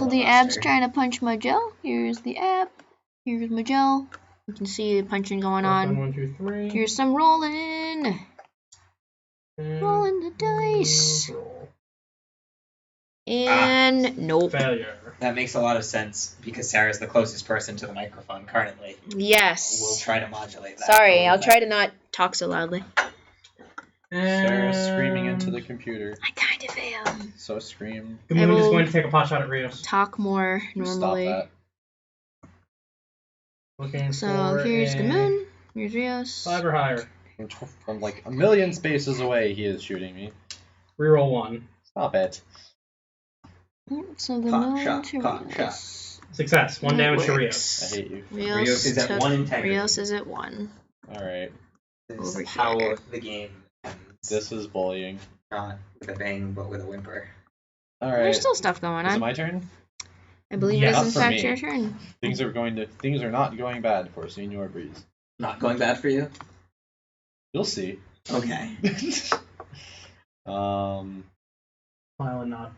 So the app's trying to punch my gel. Here's the app. Here's my gel. You can see the punching going on. 1, 2, 3. Here's some rolling. Rolling the dice. Roll. And nope. Failure. That makes a lot of sense because Sarah's the closest person to the microphone currently. Yes. We'll try to modulate that. Sorry, I'll try to not talk so loudly. Sarah's screaming into the computer. I kind of am. So scream. The moon is going to take a pot shot at Rios. Talk more normally. Stop Looking So for here's a the moon. Here's Rios. 5 or higher. that. From like a million spaces away, he is shooting me. Reroll 1. Stop it. So the Cock moon shot, to cock Rios. Success. 1 That damage to works. Rios. I hate you. Rios is at took- 1 integrity. Rios is at 1. Alright. This Over is how here. the game ends. This is bullying. Not with a bang, but with a whimper. Alright. There's still stuff going Is it on. my turn? I believe Yes. it is in Not for fact me. your turn. Things are not going bad for Senor Breeze. Not going bad for you? You'll see. Okay. Smile and nod.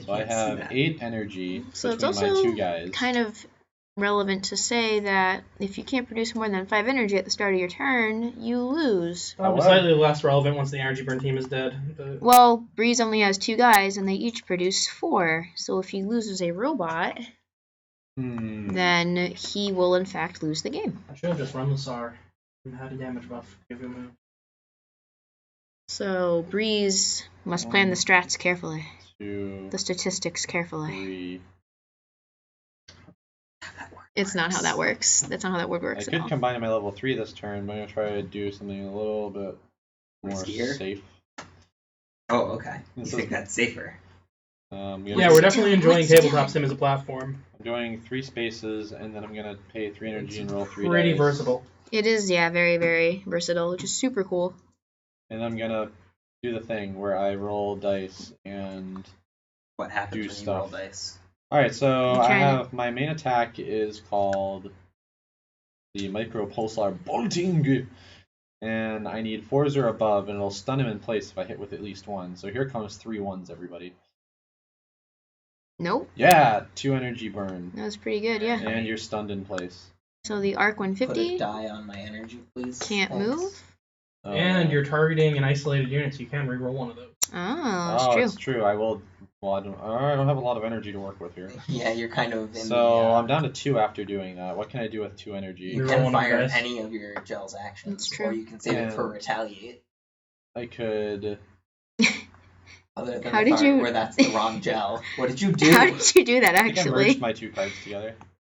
So I have 8 energy So it's between my also 2 guys. kind of relevant to say that if you can't produce more than 5 energy at the start of your turn, you lose. Probably slightly less relevant once the energy burn team is dead. But Well, Breeze only has 2 guys, and they each produce 4. So if he loses a robot, then he will in fact lose the game. I should have just run the SAR and had a damage buff. Give him a... So Breeze must plan the strats carefully, 2, the statistics carefully. 3. It's not how that works. That's not how that word I works at could all. combine in my level 3 this turn, but I'm going to try to do something a little bit more Riskier? safe. Oh, okay. You This think is- that's safer? Yeah, we're definitely enjoying What's Tabletop down? Sim as a platform. I'm doing 3 spaces, and then I'm going to pay 3 energy and roll 3 Pretty dice. versatile. It is, yeah, very, very versatile, which is super cool. And I'm going to do the thing where I roll dice and... What happens Do when you roll stuff. dice? Alright, so I'm I trying to- have... My main attack is called the Micro Pulsar Bolting. And I need 4s or above, and it'll stun him in place if I hit with at least 1. So here comes 3 1s, everybody. Nope, Yeah, 2 energy burn. that was pretty good, yeah. And you're stunned in place. So the Arc Put a 150 die on my energy, please. can't Thanks. move. Oh. And you're targeting an isolated unit, so you can reroll 1 of those. Oh, that's Oh, true. it's true. I will. Well, I don't have a lot of energy to work with here. Yeah, you're kind of in So the... I'm down to 2 after doing that. What can I do with 2 energy? You Reroll can one of fire dice. any of your gel's actions. That's true. Or you can save it for Yeah. retaliate. I could. Other than How the did part you- where that's the wrong gel. What did you do? How did you do that, I think I actually? merged my 2 cards together.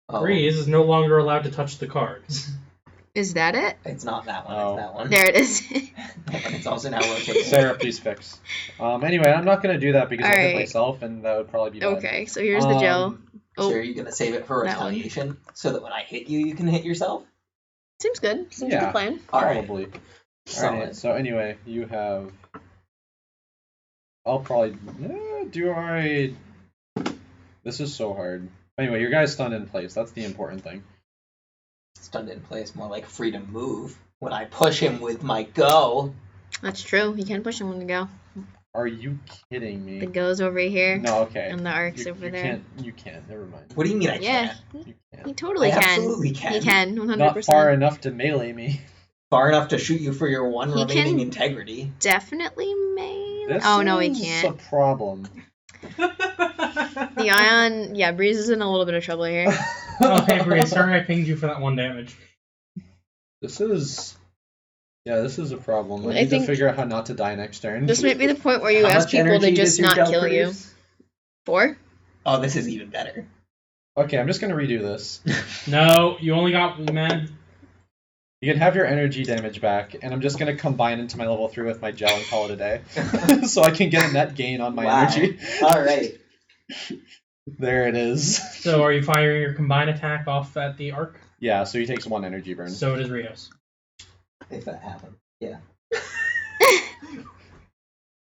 Oh, Breeze is no longer allowed to touch the cards. Is that it? it's not that one, Oh. it's that one. There it is. And it's also now rotating. Sarah, please fix. Anyway, I'm not gonna do that because I'll hit Alright. myself, and that would probably be bad. Okay, so here's the gel. So Oh, are you going to save it for that one. retaliation? So that when I hit you, you can hit yourself? seems good. Seems Yeah. good plan. Alright. Probably. Solid. Alright. So anyway, you have. I'll probably do I. This is so hard. Anyway, your guy's stunned in place. That's the important thing. Stunned in place, more like free to move. When I push him with my go. That's true. You can push him when to go. Are you kidding me? The go's over here, No, okay. and the arc's You over there. You can't. Never mind. What do you mean I Yeah, can't? You he can't. totally I can. absolutely can. He can, 100%. Not far enough to melee me. Far enough to shoot you for your one He remaining can- integrity. Definitely may. This Oh no, he is can't. a problem. The Ion, yeah, Breeze is in a little bit of trouble here. Okay, Breeze, sorry I pinged you for that 1 damage. This is a problem. I I need to think- figure out how not to die next turn. This might be the point where you How ask much people to energy just does your not gel kill you. produce? 4? Oh, this is even better. Okay, I'm just gonna redo this. No, you only got man. You can have your energy damage back, and I'm just gonna combine into my level 3 with my gel and call it a day. So I can get a net gain on my Wow. energy. Alright. There it is. So are you firing your combined attack off at the arc? Yeah, so he takes 1 energy burn. So does Rios. If that happened. Yeah.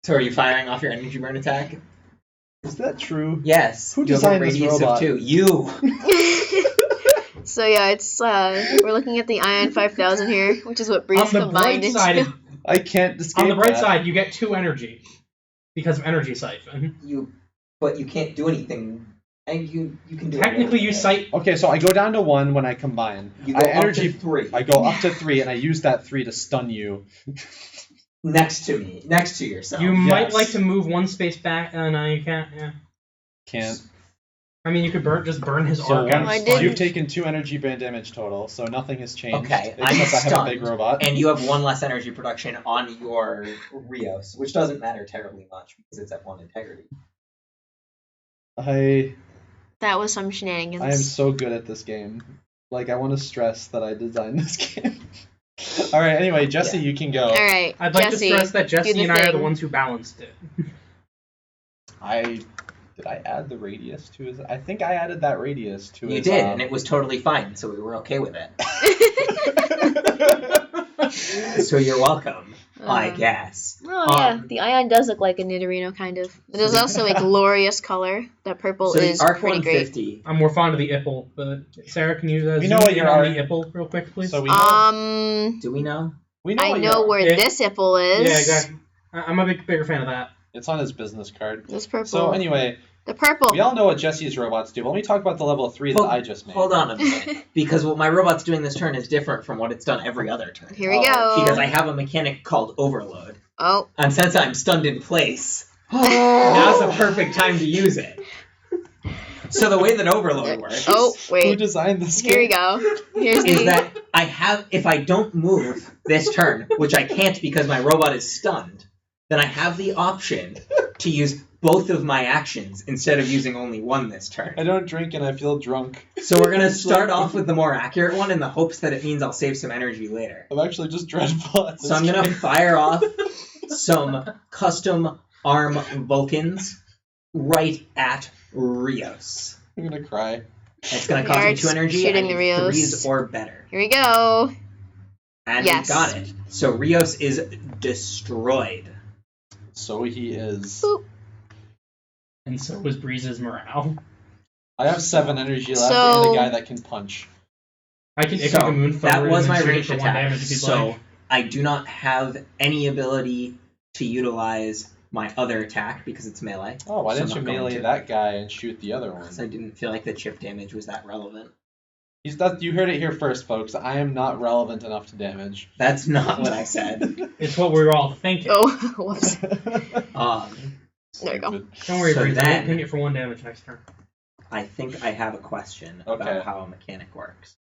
So are you firing off your energy burn attack? Is that true? Yes. Who You have a designed this radius robot? of 2. You. So yeah, it's we're looking at the Ion 5000 here, which is what Breeze On the combined bright side, into. I can't escape on the bright that. side, you get 2 energy because of energy siphon. But you can't do anything And you can do it. Technically, you cite. Okay, so I go down to 1 when I combine. You go up to 3. I go up to 3, and I use that 3 to stun you. Next to me. Next to yourself. You might like to move one space back. No, you can't. Yeah. Can't. I mean, you could just burn his So, arc out. didn't. you've taken 2 energy band damage total, so nothing has changed. Okay, except I'm I have a big stunned, robot. and you have 1 less energy production on your Rios, which doesn't matter terribly much because it's at 1 integrity. That was some shenanigans. I am so good at this game. Like, I want to stress that I designed this game. Alright, anyway, Jesse, you can go. Alright, I'd like Jesse, to stress that Jesse do and the I are the thing. ones who balanced it. Did I add the radius to his... I think I added that radius to his... You did, and it was totally fine, so we were okay with it. So you're welcome, I guess. Oh yeah, the ion does look like a Nidorino, kind of. It is also a glorious color. That purple So is the Arc pretty great. 150. I'm more fond of the Ipple, but Sarah, can you We zoom know what in your on arc- the Ipple real quick, please? So we know, Do we know? we know I what know your- where Yeah. this Ipple is. Yeah, exactly. I'm a bigger fan of that. It's on his business card. This purple. So anyway, the purple. we all know what Jesse's robots do. But let me talk about the level 3 that I just made. Hold on a minute, because what my robot's doing this turn is different from what it's done every other turn. Here we go. Because I have a mechanic called Overload. Oh. And since I'm stunned in place, now's the perfect time to use it. So the way that Overload works Oh, Who wait. designed this Here we game? go. Here's is the... that if I don't move this turn, which I can't because my robot is stunned, then I have the option to use both of my actions instead of using only one this turn. I don't drink and I feel drunk. So we're going to start off with the more accurate one in the hopes that it means I'll save some energy later. I'm actually just dreadful at this So I'm going to game. fire off some custom arm Vulcans right at Rios. I'm gonna cry. It's going to We cost are me 2 energy. shooting I need the Rios. 3s or better. Here we go. And Yes. we got it. So Rios is destroyed. So he is. Boop. And so was Breeze's morale. I have 7 energy left So- and a guy that can punch. I can So, a moon that forward was and my then shoot it ranged for 1 attack. damage if you'd So like. I do not have any ability to utilize my other attack because it's melee. Oh, why So didn't I'm you not going melee to. that guy and shoot the other one? Because I didn't feel like the chip damage was that relevant. You heard it here first, folks. I am not relevant enough to damage. That's not what I said. It's what we were all thinking. Oh, whoops. There you go. Stupid. Don't worry, So Breeze. then- I'll ping it for 1 damage next turn. I think I have a question Okay. about how a mechanic works.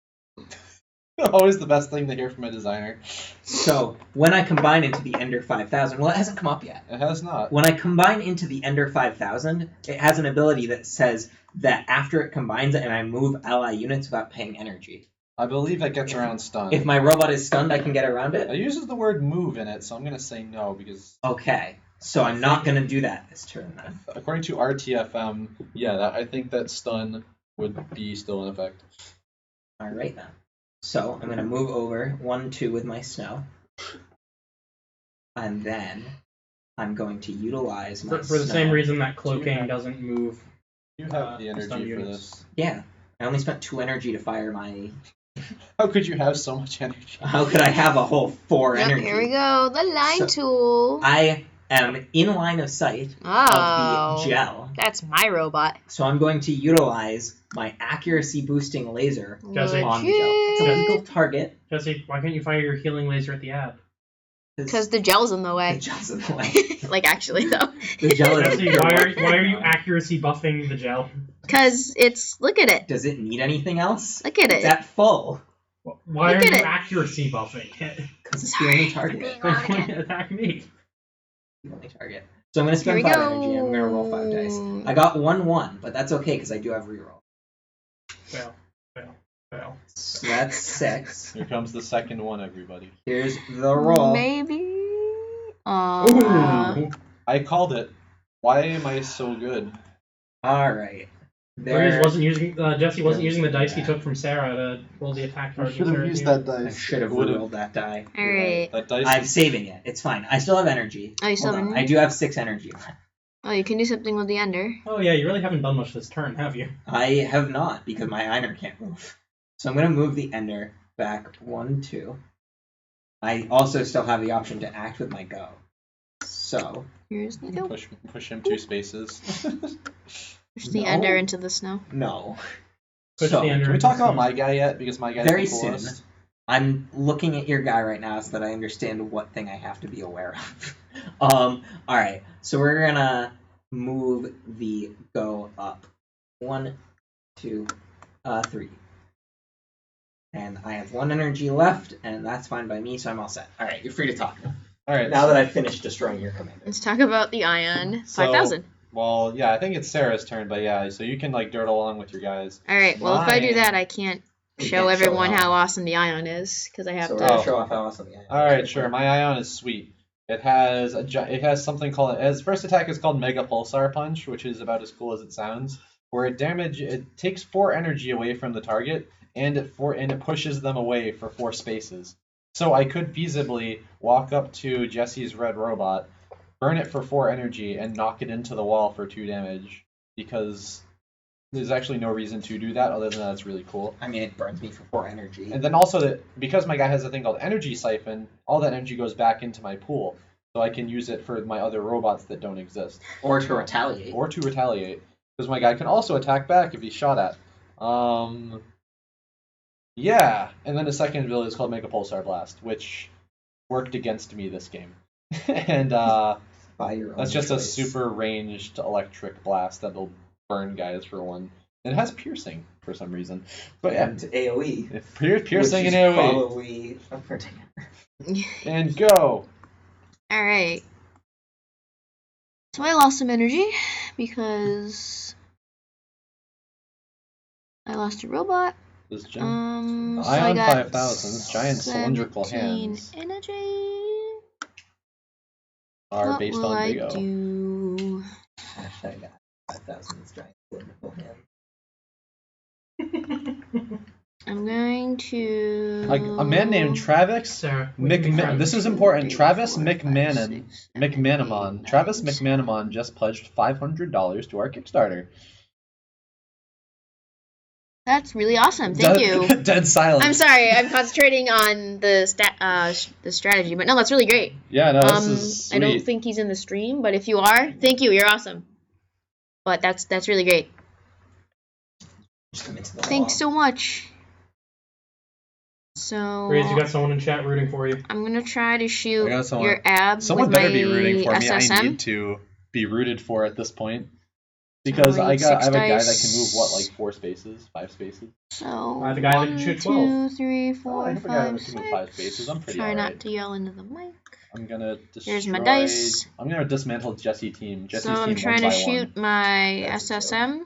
Always the best thing to hear from a designer. So, when I combine into the Ender 5000, well, it hasn't come up yet. It has not. When I combine into the Ender 5000, it has an ability that says that after it combines and I move ally units without paying energy. I believe that gets around stun. If my robot is stunned, I can get around It it? uses the word move in it, so I'm going to say no because Okay, so I'm not going to do that this turn then. according to RTFM, yeah, I think that stun would be still in effect. Alright then. So, I'm going to move over 1, 2 with my snow. And then I'm going to utilize my For the snow. same reason that cloaking have- doesn't move. You have the stun energy for units. this. Yeah. I only spent 2 energy to fire my... How could you have so much energy? How could I have a whole 4 Yep, energy? here we go. The line So- tool. I am in line of sight of Oh. the gel. That's my robot. So I'm going to utilize my accuracy boosting laser Jesse. on the gel. It's a Legit. legal target. Jesse, why can't you fire your healing laser at the ad? Because the gel's in the the way. gel's in the way. Like, actually, though. The gel is Jesse, why are you accuracy buffing the gel? Because it's... Look at it. Does it need anything else? Look at It's it. at full. Why Look are at you it. accuracy buffing? Because it's the only Sorry. target. Attack me. The only target. So I'm going to Here spend we 5 go. energy and I'm going to roll 5 dice. I got 1-1, but that's okay because I do have reroll. Fail. So that's 6. Here comes the second one, everybody. Here's the roll. Maybe. Aww. Ooh. I called it. Why am I so good? Alright. Jesse wasn't using the dice he took from Sarah to roll the attack target. I dice. should have Would've- rerolled that die. Alright. That dice. I'm saving it. It's fine. I still have energy. Oh, you still Hold have on. energy? I do have 6 energy left. Oh, you can do something with the ender. Oh yeah, you really haven't done much this turn, have you? I have not because my Einer can't move. So I'm going to move the Ender back 1, 2. I also still have the option to act with my go. So Here's the go. Push him 2 spaces. Push the ender into the snow. No. Push So, the ender Can we into talk the about snow. my guy yet? Because my guy's very the soon. coolest. I'm looking at your guy right now so that I understand what thing I have to be aware of. Alright, so we're gonna move the go up. 1, 2, 3. And I have 1 energy left, and that's fine by me, so I'm all set. Alright, you're free to talk now. Alright. Now that I've finished destroying your commander. Let's talk about the Ion So- 5000. Well, yeah, I think it's Sarah's turn, but yeah, so you can like dirt along with your guys. Alright, well, if I do Mine- that, I can't We show can't everyone it how off. awesome the Ion is, because I have So we're to. gonna show off how awesome the Ion is. Alright, sure. My Ion is sweet. It has something called its first attack is called Mega Pulsar Punch, which is about as cool as it sounds. Where it takes 4 energy away from the target, and it pushes them away for 4 spaces. So I could feasibly walk up to Jesse's red robot, burn it for 4 energy, and knock it into the wall for 2 damage. Because there's actually no reason to do that other than that it's really cool. I mean, it burns me for 4 energy. And then also because my guy has a thing called Energy Siphon, all that energy goes back into my pool, so I can use it for my other robots that don't exist. Or to retaliate. Because my guy can also attack back if he's shot at. Yeah, and then the second ability is called Mega Pulsar Blast, which worked against me this game. And By your own that's just choice. a super ranged electric blast that'll burn guys for 1. And it has piercing for some reason. But yeah, And AoE. piercing which and is AoE. probably a particular. And go! Alright. So I lost some energy because I lost a robot. This So I Ion got 5000, this giant cylindrical 17 hands energy. are What based will on I Lego. do? Hashtag 5,000 is giant wonderful I'm going to A man named Travis Sarah, what do you think, this is important. Travis McManamon. Travis McManamon just pledged $500 to our Kickstarter. That's really awesome. Thank you. Dead silence. I'm sorry. I'm concentrating on the strategy, but no, that's really great. Yeah, no, this is I don't sweet. think he's in the stream, but if you are, thank you. You're awesome. But that's really great. Just come into the Thanks wall. so much. So Grace, you got someone in chat rooting for you. I'm gonna try to I shoot got someone- your ab Someone with better my be rooting for me. SSM. I need to be rooted for at this point. Because So I need have 6 a guy that dice. can move, what, like 4 spaces? 5 spaces? So I have a guy that can shoot 12. 2, 3, Oh, 4, I have a guy that 5, can move 5 6. spaces. I'm pretty Try not alright. to yell into the mic. I'm gonna destroy... Here's my dice. I'm gonna dismantle Jesse's team. Jesse's So I'm team trying one to by shoot one. my That's a SSM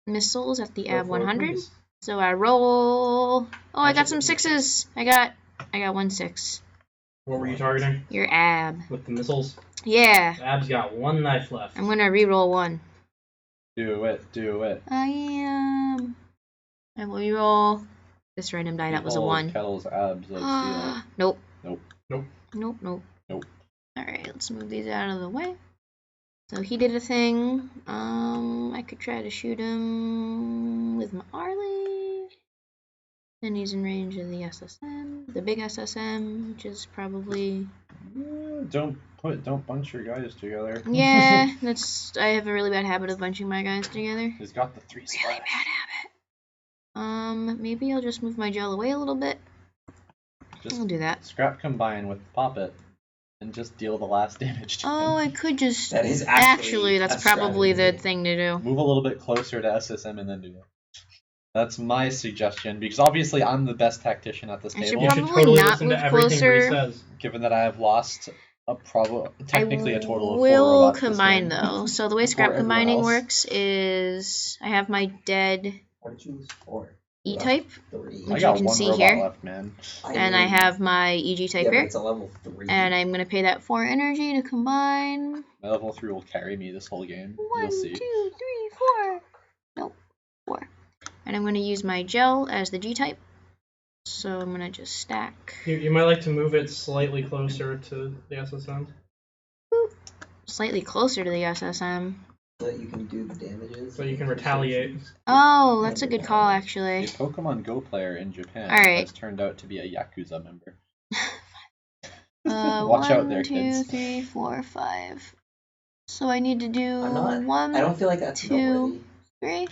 missiles at the Go AB for it, 100. please. So I roll. Oh, I got That's a some good 6s. I got 1 6. What were you targeting Your ab. with the missiles? Yeah. Ab's got 1 knife left. I'm gonna re-roll 1. Do it. I will re-roll. This random die. That was a Behold 1. Kettle's abs of steel. Nope. Nope. Nope. Nope. Nope. Nope. Alright, let's move these out of the way. So he did a thing. I could try to shoot him with my Arlie. And he's in range of the SSM. The big SSM, which is probably... Don't bunch your guys together. Yeah, I have a really bad habit of bunching my guys together. He's got the 3 Really splash. bad habit. Maybe I'll just move my gel away a little bit. Just I'll do that. scrap combine with Poppet and just deal the last damage to Oh, him. I could just... That is Actually, that's a probably the strategy. thing to do. Move a little bit closer to SSM and then do that. That's my suggestion, because obviously I'm the best tactician at this I should table, You should Probably totally not listen to move everything Grace closer. says. given that I have lost technically a total of 4 will robots this combine game. though. So the way Before scrap everyone combining else. works is I have my dead What did you lose? 4. E-type, 3. which I you got can 1 see robot here. left, man. and I have my EG type Yeah, but here. it's a level 3. And I'm gonna pay that 4 energy to combine. My level 3 will carry me this whole game. 1, You'll 2, see. 3, 4. Nope, 4. And I'm gonna use my gel as the G type. So I'm gonna just stack. You might like to move it slightly closer to the SSM. Slightly closer to the SSM. So that you can do the damages. So you can retaliate. Oh, that's a good call actually. A Pokemon Go player in Japan Alright. has turned out to be a Yakuza member. Watch Watch out there, 2, kids. 3, 4, 5. So I need to do I'm not. one, I don't feel like that's two, noteworthy. 3.